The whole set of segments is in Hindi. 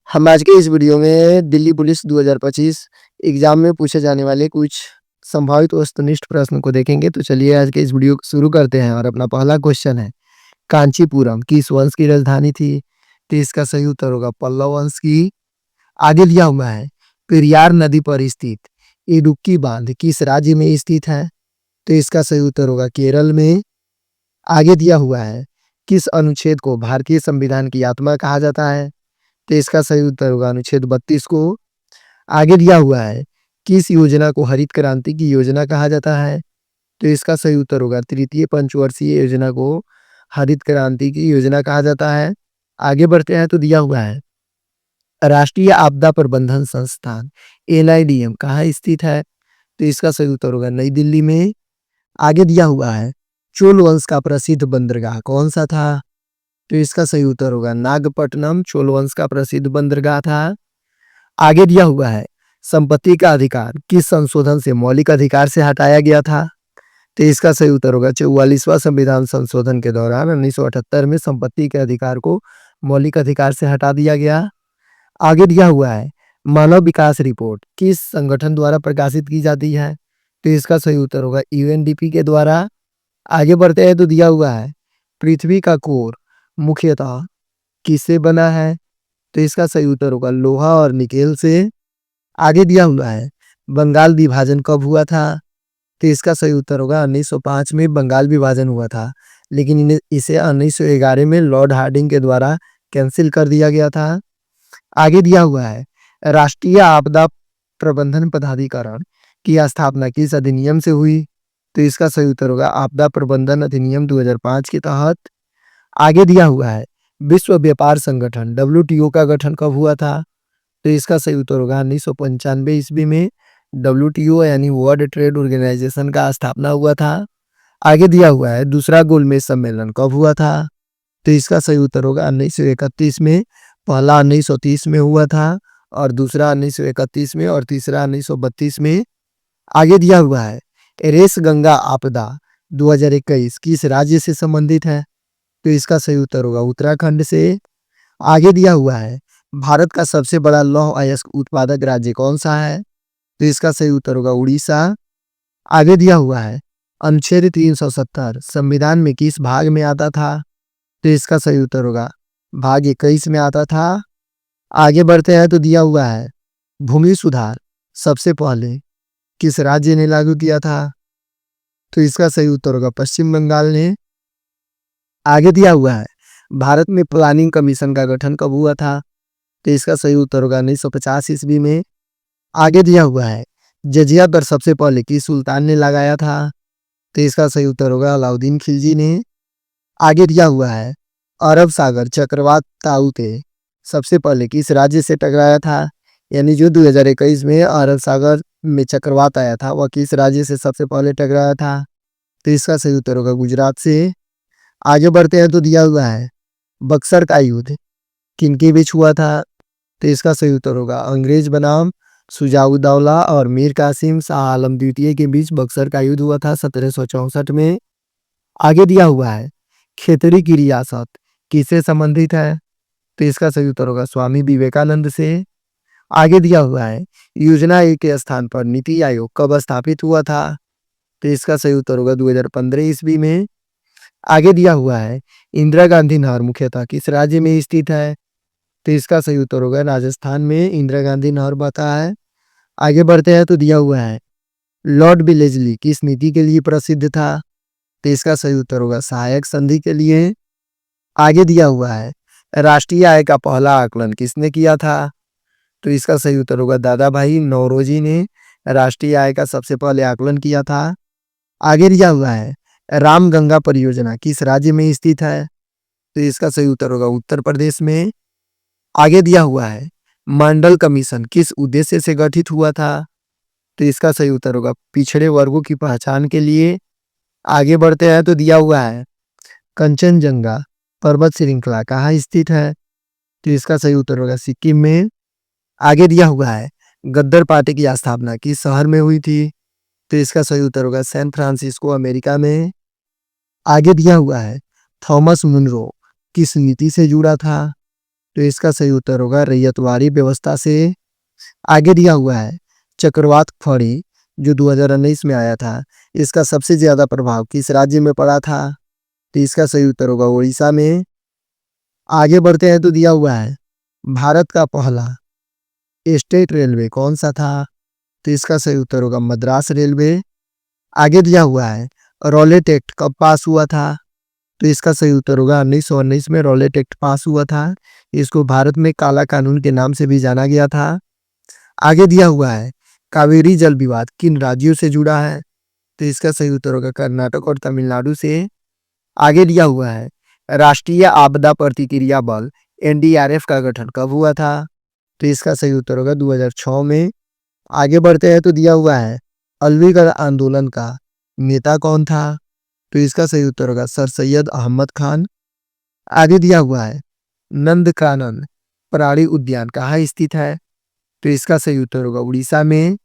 हम आज के इस वीडियो में दिल्ली पुलिस 2025 एग्जाम में पूछे जाने वाले कुछ संभावित वस्तुनिष्ठ प्रश्न को देखेंगे। तो चलिए आज के इस वीडियो को शुरू करते हैं और अपना पहला क्वेश्चन है, कांचीपुरम किस वंश की राजधानी थी? तो इसका सही उत्तर होगा पल्लव वंश की। आगे दिया हुआ है, पेरियार नदी पर स्थित इडुक्की बांध किस राज्य में स्थित है? तो इसका सही उत्तर होगा केरल में। आगे दिया हुआ है, किस अनुच्छेद को भारतीय संविधान की आत्मा कहा जाता है? तो इसका सही उत्तर होगा अनुच्छेद 32 को। आगे दिया हुआ है, किस योजना को हरित क्रांति की योजना कहा जाता है? तो इसका सही उत्तर होगा तृतीय पंचवर्षीय योजना को हरित क्रांति की योजना कहा जाता है। आगे बढ़ते हैं तो दिया हुआ है, राष्ट्रीय आपदा प्रबंधन संस्थान एनआईडीएम कहाँ स्थित है? तो इसका सही उत्तर होगा नई दिल्ली में। आगे दिया हुआ है, चोल वंश का प्रसिद्ध बंदरगाह कौन सा था? तो इसका सही उत्तर होगा नागपट्टनम चोल वंश का प्रसिद्ध बंदरगाह था। आगे दिया हुआ है, संपत्ति का अधिकार किस संशोधन से मौलिक अधिकार से हटाया गया था? तो इसका सही उत्तर होगा 44वां संविधान संशोधन के दौरान 1978 में संपत्ति के अधिकार को मौलिक अधिकार से हटा दिया गया। आगे दिया हुआ है, मानव विकास रिपोर्ट किस संगठन द्वारा प्रकाशित की जाती है? तो इसका सही उत्तर होगा यूएनडीपी के द्वारा। आगे बढ़ते हैं तो दिया हुआ है, पृथ्वी का कोर मुख्यतः किससे बना है? तो इसका सही उत्तर होगा लोहा और निकेल से। आगे दिया हुआ है, बंगाल विभाजन कब हुआ था? तो इसका सही उत्तर होगा 1905 में बंगाल विभाजन हुआ था, लेकिन इसे 1911 में लॉर्ड हार्डिंग के द्वारा कैंसिल कर दिया गया था। आगे दिया हुआ है, राष्ट्रीय आपदा प्रबंधन प्राधिकरण की स्थापना किस अधिनियम से हुई? तो इसका सही उत्तर होगा आपदा प्रबंधन अधिनियम 2005 के तहत। आगे दिया हुआ है, विश्व व्यापार संगठन डब्ल्यूटीओ का गठन कब हुआ था? तो इसका सही उत्तर होगा 1995 ईस्वी में डब्ल्यूटीओ यानी वर्ल्ड ट्रेड ऑर्गेनाइजेशन का स्थापना हुआ था। आगे दिया हुआ है, दूसरा गोलमेज सम्मेलन कब हुआ था? तो इसका सही उत्तर होगा 1931 में। पहला 1930 में हुआ था और दूसरा 1931 में और तीसरा 1932 में। आगे दिया हुआ है, एरेस गंगा आपदा 2021 किस राज्य से संबंधित है? तो इसका सही उत्तर होगा उत्तराखंड से। आगे दिया हुआ है, भारत का सबसे बड़ा लौह अयस्क उत्पादक राज्य कौन सा है? तो इसका सही उत्तर होगा उड़ीसा। आगे दिया हुआ है, अनुच्छेद 370 संविधान में किस भाग में आता था? तो इसका सही उत्तर होगा भाग 21 में आता था। आगे बढ़ते हैं तो दिया हुआ है, भूमि सुधार सबसे पहले किस राज्य ने लागू किया था? तो इसका सही उत्तर होगा पश्चिम बंगाल ने। आगे दिया हुआ है, भारत में प्लानिंग कमीशन का गठन कब हुआ था? तो इसका सही उत्तर होगा 1950 ईस्वी में। आगे दिया हुआ है, जजिया पर सबसे पहले किस सुल्तान ने लगाया था? तो इसका सही उत्तर होगा अलाउद्दीन खिलजी ने। आगे दिया हुआ है, अरब सागर चक्रवात ताऊते सबसे पहले किस राज्य से टकराया था? यानी जो 2021 में अरब सागर में चक्रवात आया था वह किस राज्य से सबसे पहले टकराया था? तो इसका सही उत्तर होगा गुजरात से। आगे बढ़ते हैं तो दिया हुआ है, बक्सर का युद्ध किनके बीच हुआ था? तो इसका सही उत्तर होगा अंग्रेज बनाम शुजाउद्दौला और मीर कासिम शाह आलम द्वितीय के बीच बक्सर का युद्ध हुआ था 1764 में। आगे दिया हुआ है, खेतड़ी की रियासत किससे संबंधित है? तो इसका सही उत्तर होगा स्वामी विवेकानंद से। आगे दिया हुआ है, योजना ए के स्थान पर नीति आयोग कब स्थापित हुआ था? तो इसका सही उत्तर होगा 2015 ईस्वी में। आगे दिया हुआ है, इंदिरा गांधी नहर मुख्यतः किस राज्य में स्थित है? तो इसका सही उत्तर होगा राजस्थान में इंदिरा गांधी नहर बहता है। आगे बढ़ते हैं तो दिया हुआ है, लॉर्ड विलेजली किस नीति के लिए प्रसिद्ध था? तो इसका सही उत्तर होगा सहायक संधि के लिए। आगे दिया हुआ है, राष्ट्रीय आय का पहला आकलन किसने किया था? तो इसका सही उत्तर होगा दादा भाई नौरोजी ने राष्ट्रीय आय का सबसे पहले आकलन किया था। आगे दिया हुआ है, रामगंगा परियोजना किस राज्य में स्थित है? तो इसका सही उत्तर होगा उत्तर प्रदेश में। आगे दिया हुआ है, मंडल कमीशन किस उद्देश्य से गठित हुआ था? तो इसका सही उत्तर होगा पिछड़े वर्गों की पहचान के लिए। आगे बढ़ते हैं तो दिया हुआ है, कंचनजंगा पर्वत श्रृंखला कहाँ स्थित है? तो इसका सही उत्तर होगा सिक्किम में। आगे दिया हुआ है, गद्दर पार्टी की स्थापना किस शहर में हुई थी? तो इसका सही उत्तर होगा सैन फ्रांसिस्को अमेरिका में। आगे दिया हुआ है, थॉमस मुनरो किस नीति से जुड़ा था? तो इसका सही उत्तर होगा रैयतवाड़ी व्यवस्था से। आगे दिया हुआ है चक्रवात फड़ी जो 2019 में आया था, इसका सबसे ज्यादा प्रभाव किस राज्य में पड़ा था? तो इसका सही उत्तर होगा उड़ीसा में। आगे बढ़ते हैं तो दिया हुआ है भारत का पहला स्टेट रेलवे कौन सा था? तो इसका सही उत्तर होगा मद्रास रेलवे। आगे दिया हुआ है रॉलेट एक्ट कब पास हुआ था? तो इसका सही उत्तर होगा 1919 में रॉलेट एक्ट पास हुआ था। इसको भारत में काला कानून के नाम से भी जाना गया था। आगे दिया हुआ है कावेरी जल विवाद किन राज्यों से जुड़ा है? तो इसका सही उत्तर होगा कर्नाटक और तमिलनाडु से। आगे दिया हुआ है राष्ट्रीय आपदा प्रतिक्रिया बल एनडीआरएफ का गठन कब हुआ था? तो इसका सही उत्तर होगा 2006 में। आगे बढ़ते हैं तो दिया हुआ है अलवीगढ़ आंदोलन का नेता कौन था? तो इसका सही उत्तर होगा सर सैयद अहमद खान। आगे दिया हुआ है नंदकानन प्राणी उद्यान कहाँ स्थित है? तो इसका सही उत्तर होगा उड़ीसा में।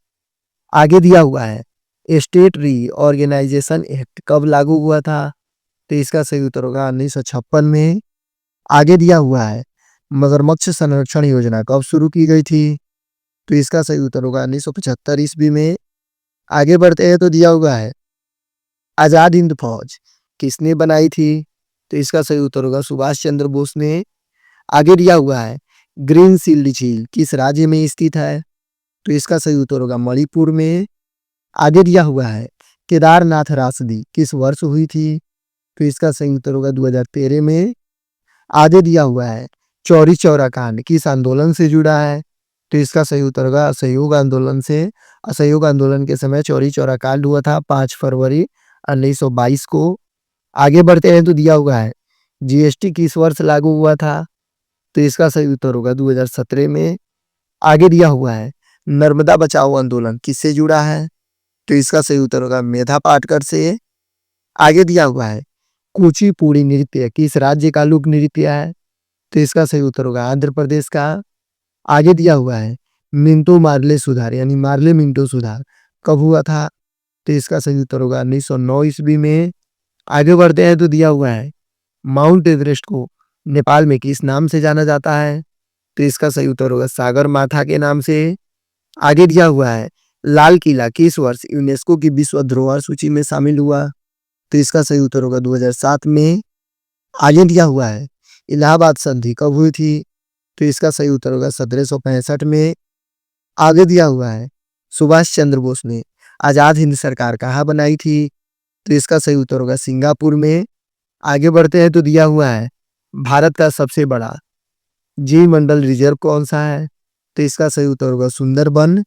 आगे दिया हुआ है स्टेट रीऑर्गेनाइजेशन एक्ट कब लागू हुआ था? तो इसका सही उत्तर होगा 1956 में। आगे दिया हुआ है मगरमच्छ संरक्षण योजना कब शुरू की गई थी? तो इसका सही उत्तर होगा 1975 ईस्वी में। आगे बढ़ते हैं तो दिया हुआ है आजाद हिंद फौज किसने बनाई थी? तो इसका सही उत्तर होगा सुभाष चंद्र बोस ने। आगे दिया हुआ है ग्रीन शील्ड झील किस राज्य में स्थित है? तो इसका सही उत्तर होगा मणिपुर में। आगे दिया हुआ है केदारनाथ रासदी किस वर्ष हुई थी? तो इसका सही उत्तर होगा 2013 में। आगे दिया हुआ है चौरी चौरा कांड किस आंदोलन से जुड़ा है? तो इसका सही उत्तर होगा असहयोग आंदोलन से। असहयोग आंदोलन के समय चौरी चौरा कांड हुआ था 5 फरवरी 1922 को। आगे बढ़ते हैं तो दिया हुआ है जीएसटी किस वर्ष लागू हुआ था? तो इसका सही उत्तर होगा 2017 में। आगे दिया हुआ है नर्मदा बचाओ आंदोलन किससे जुड़ा है? तो इसका सही उत्तर होगा मेधा पाटकर से। आगे दिया हुआ है कुचिपुड़ी नृत्य किस राज्य का लोक नृत्य है? तो इसका सही उत्तर होगा आंध्र प्रदेश का। आगे दिया हुआ है मिंटो मार्ले सुधार यानी मार्ले मिंटो सुधार कब हुआ था? तो इसका सही उत्तर होगा 1909 ईस्वी में। आगे बढ़ते हैं तो दिया हुआ है माउंट एवरेस्ट को नेपाल में किस नाम से जाना जाता है? तो इसका सही उत्तर होगा सागर माथा के नाम से। आगे दिया हुआ है लाल किला किस वर्ष यूनेस्को की विश्व धरोहर सूची में शामिल हुआ? तो इसका सही उत्तर होगा 2007 में। आगे दिया हुआ है इलाहाबाद संधि कब हुई थी? तो इसका सही उत्तर होगा 1765 में। आगे दिया हुआ है सुभाष चंद्र बोस ने आजाद हिंद सरकार कहाँ बनाई थी? तो इसका सही उत्तर होगा सिंगापुर में। आगे बढ़ते हैं तो दिया हुआ है भारत का सबसे बड़ा जीव मंडल रिजर्व कौन सा है? तो इसका सही उत्तर होगा सुंदरबन।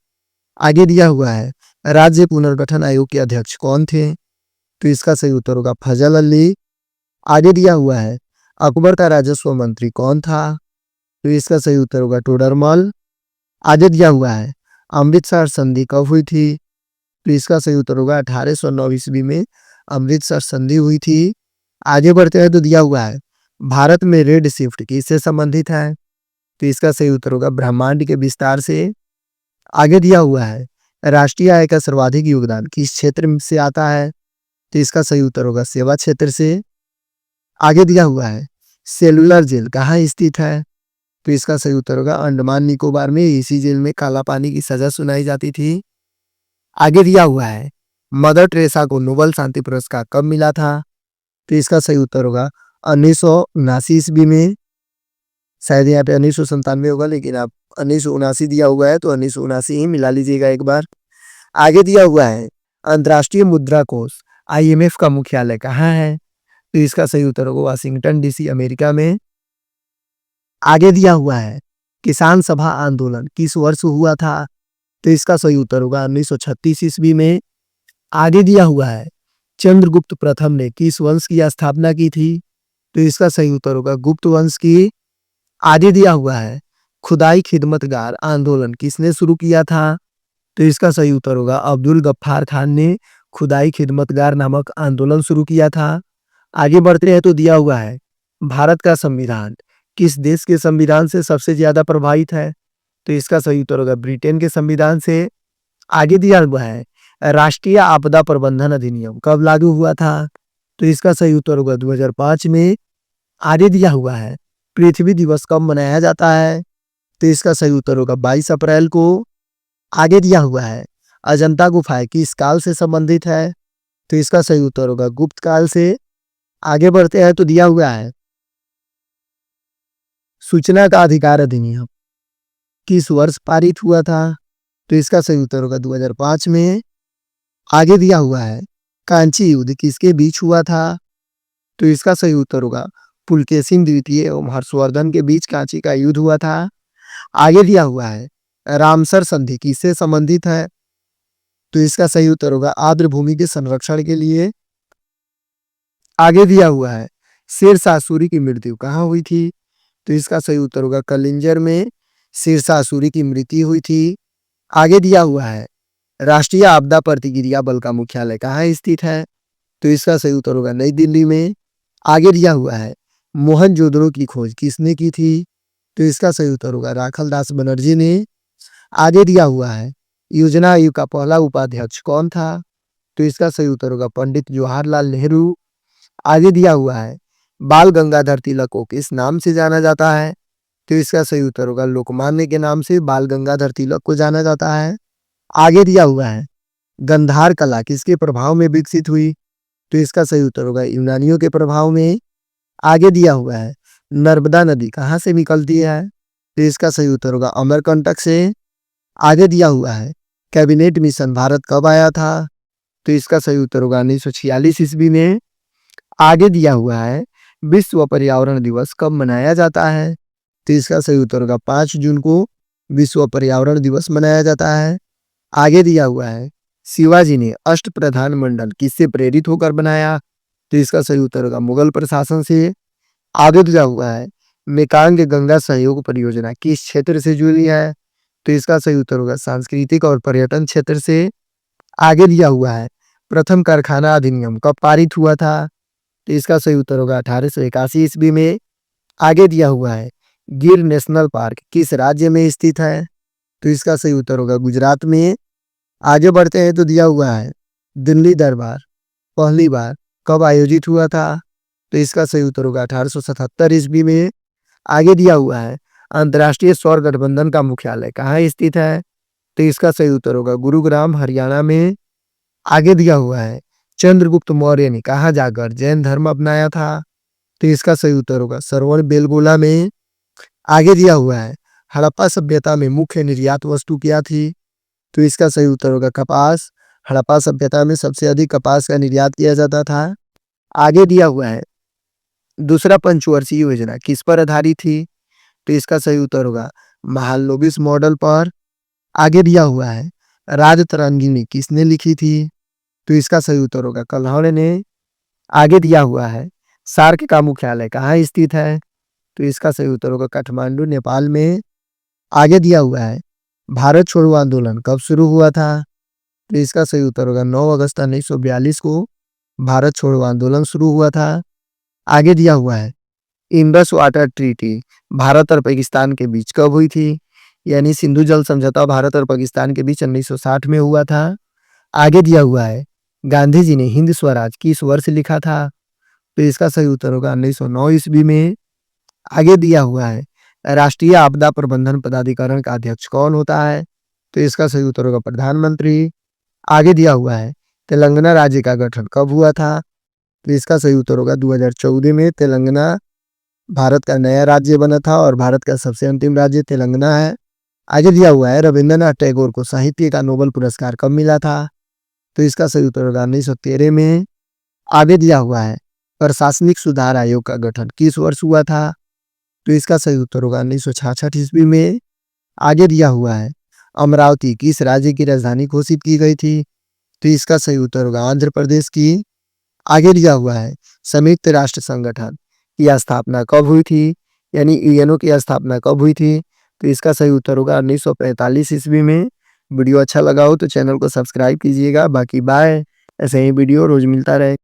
आगे दिया हुआ है राज्य पुनर्गठन आयोग के अध्यक्ष कौन थे? तो इसका सही उत्तर होगा फजल अली। आगे दिया हुआ है अकबर का राजस्व मंत्री कौन था? तो इसका सही उत्तर होगा टोडरमल। आगे दिया हुआ है अमृतसर संधि कब हुई थी? तो इसका सही उत्तर होगा 1809 ईस्वी में अमृतसर संधि हुई थी। आगे बढ़ते हैं तो दिया हुआ है भारत में रेड शिफ्ट किससे संबंधित है? तो इसका सही उत्तर होगा ब्रह्मांड के विस्तार से। आगे दिया हुआ है राष्ट्रीय आय का सर्वाधिक योगदान किस क्षेत्र से आता है? तो इसका सही उत्तर होगा सेवा क्षेत्र से। आगे दिया हुआ है सेलुलर जेल कहाँ स्थित है? तो इसका सही उत्तर होगा अंडमान निकोबार में। इसी जेल में काला पानी की सजा सुनाई जाती थी। आगे दिया हुआ है मदर टेरेसा को नोबेल शांति पुरस्कार कब मिला था? तो इसका सही उत्तर होगा 1979 ईस्वी में। शायद यहाँ पे 1997 होगा लेकिन आप 1979 दिया हुआ है तो 1979 ही मिला लीजिएगा एक बार। आगे दिया हुआ है अंतर्राष्ट्रीय मुद्रा कोष आईएमएफ का मुख्यालय कहाँ है? तो इसका सही उत्तर होगा वाशिंगटन डीसी अमेरिका में। आगे दिया हुआ है किसान सभा आंदोलन किस वर्ष हुआ था? तो इसका सही उत्तर होगा 1936 ईस्वी में। आगे दिया हुआ है चंद्रगुप्त प्रथम ने किस वंश की स्थापना की थी? तो इसका सही उत्तर होगा गुप्त वंश की। आगे दिया हुआ है खुदाई खिदमतगार आंदोलन किसने शुरू किया था? तो इसका सही उत्तर होगा अब्दुल गफ्फार खान ने खुदाई खिदमतगार नामक आंदोलन शुरू किया था। आगे बढ़ते हैं तो दिया हुआ है भारत का संविधान किस देश के संविधान से सबसे ज्यादा प्रभावित है? तो इसका सही उत्तर होगा ब्रिटेन के संविधान से। आगे दिया हुआ है राष्ट्रीय आपदा प्रबंधन अधिनियम कब लागू हुआ था? तो इसका सही उत्तर होगा 2005 में। आगे दिया हुआ है पृथ्वी दिवस कब मनाया जाता है? तो इसका सही उत्तर होगा 22 अप्रैल को। आगे दिया हुआ है अजंता गुफाएं किस काल से संबंधित है? तो इसका सही उत्तर होगा गुप्त काल से। आगे बढ़ते हैं तो दिया हुआ है सूचना का अधिकार अधिनियम किस वर्ष पारित हुआ था? तो इसका सही उत्तर होगा 2005 में। आगे दिया हुआ है कांची युद्ध किसके बीच हुआ था? तो इसका सही उत्तर होगा पुलकेशिन द्वितीय एवं हर्षवर्धन के बीच कांची का युद्ध हुआ था। आगे दिया हुआ है रामसर संधि किससे संबंधित है? तो इसका सही उत्तर होगा आर्द्र भूमि के संरक्षण के लिए। आगे दिया हुआ है शेरशाह सूरी की मृत्यु कहाँ हुई थी? तो इसका सही उत्तर होगा कलिंजर में शेरशाह सूरी की मृत्यु हुई थी। आगे दिया हुआ है राष्ट्रीय आपदा प्रतिक्रिया बल का मुख्यालय कहाँ स्थित है? तो इसका सही उत्तर होगा नई दिल्ली में। आगे दिया हुआ है मोहनजोदड़ो की खोज किसने की थी? तो इसका सही उत्तर होगा राखलदास बनर्जी ने। आगे दिया हुआ है योजना आयोग का पहला उपाध्यक्ष कौन था? तो इसका सही उत्तर होगा पंडित जवाहरलाल नेहरू। आगे दिया हुआ है बाल गंगाधर तिलक को किस नाम से जाना जाता है? तो इसका सही उत्तर होगा लोकमान्य के नाम से बाल गंगाधर तिलक को जाना जाता है। आगे दिया हुआ है गंधार कला किसके प्रभाव में विकसित हुई? तो इसका सही उत्तर होगा यूनानियों के प्रभाव में। आगे दिया हुआ है नर्मदा नदी कहाँ से निकलती है? तो इसका सही उत्तर होगा अमरकंटक से। आगे दिया हुआ है कैबिनेट मिशन भारत कब आया था? तो इसका सही उत्तर होगा 1946 ईस्वी में। आगे दिया हुआ है विश्व पर्यावरण दिवस कब मनाया जाता है? तो इसका सही उत्तर होगा 5 जून को विश्व पर्यावरण दिवस मनाया जाता है। आगे दिया हुआ है शिवाजी ने अष्ट प्रधान मंडल किससे प्रेरित होकर बनाया? तो इसका सही उत्तर होगा मुगल प्रशासन से। आगे दिया हुआ है मेकांग गंगा सहयोग परियोजना किस क्षेत्र से जुड़ी है? तो इसका सही उत्तर होगा सांस्कृतिक और पर्यटन क्षेत्र से। आगे दिया हुआ है प्रथम कारखाना अधिनियम कब पारित हुआ था? तो इसका सही उत्तर होगा 1881 ईस्वी में। आगे दिया हुआ है गिर नेशनल पार्क किस राज्य में स्थित है? तो इसका सही उत्तर होगा गुजरात में। आगे बढ़ते हैं तो दिया हुआ है दिल्ली दरबार पहली बार कब आयोजित हुआ था? तो इसका सही उत्तर होगा 1877 ईस्वी में। आगे दिया हुआ है अंतर्राष्ट्रीय सौर गठबंधन का मुख्यालय कहाँ स्थित है? तो इसका सही उत्तर होगा गुरुग्राम हरियाणा में। आगे दिया हुआ है चंद्रगुप्त मौर्य ने कहाँ जाकर जैन धर्म अपनाया था? तो इसका सही उत्तर होगा सरवण बेलगोला में। आगे दिया हुआ है हड़प्पा सभ्यता में मुख्य निर्यात वस्तु क्या थी? तो इसका सही उत्तर होगा कपास। हड़प्पा सभ्यता में सबसे अधिक कपास का निर्यात किया जाता था। आगे दिया हुआ है दूसरा पंचवर्षीय योजना किस पर आधारित थी? तो इसका सही उत्तर होगा महालनोबिस मॉडल पर। आगे दिया हुआ है राजतरंगिणी किसने लिखी थी? तो इसका सही उत्तर होगा कल्हड़ ने। आगे दिया हुआ है सार्क का मुख्यालय कहाँ स्थित है? तो इसका सही उत्तर होगा काठमांडू नेपाल में। आगे दिया हुआ है भारत छोड़ो आंदोलन कब शुरू हुआ था? तो इसका सही उत्तर होगा 9 अगस्त 1942 को भारत छोड़ो आंदोलन शुरू हुआ था। आगे दिया हुआ है इंडस वाटर ट्रीटी भारत और पाकिस्तान के बीच कब हुई थी? यानी सिंधु जल समझौता भारत और पाकिस्तान के बीच 1960 में हुआ था। आगे दिया हुआ है गांधी जी ने हिंद स्वराज किस वर्ष लिखा था? तो इसका सही उत्तर होगा 1909 ईस्वी में। आगे दिया हुआ है राष्ट्रीय आपदा प्रबंधन प्राधिकरण का अध्यक्ष कौन होता है? तो इसका सही उत्तर होगा प्रधानमंत्री। आगे दिया हुआ है तेलंगाना राज्य का गठन कब हुआ था? तो इसका सही उत्तर होगा 2014 में। तेलंगाना भारत का नया राज्य बना था और भारत का सबसे अंतिम राज्य तेलंगाना है। आगे दिया हुआ है रविंद्रनाथ टैगोर को साहित्य का नोबेल पुरस्कार कब मिला था? तो इसका सही उत्तर होगा 1913 में। आगे दिया हुआ है प्रशासनिक सुधार आयोग का गठन किस वर्ष हुआ था? तो इसका सही उत्तर होगा 1966 ईस्वी में। आगे दिया हुआ है अमरावती किस राज्य की राजधानी घोषित की गई थी? तो इसका सही उत्तर होगा आंध्र प्रदेश की। आगे दिया हुआ है संयुक्त राष्ट्र संगठन की स्थापना कब हुई थी? यानी यूएनओ की स्थापना कब हुई थी? तो इसका सही उत्तर होगा 1945 ईस्वी में। वीडियो अच्छा लगा हो तो चैनल को सब्सक्राइब कीजिएगा। बाकी बाय। ऐसे ही वीडियो रोज मिलता रहे।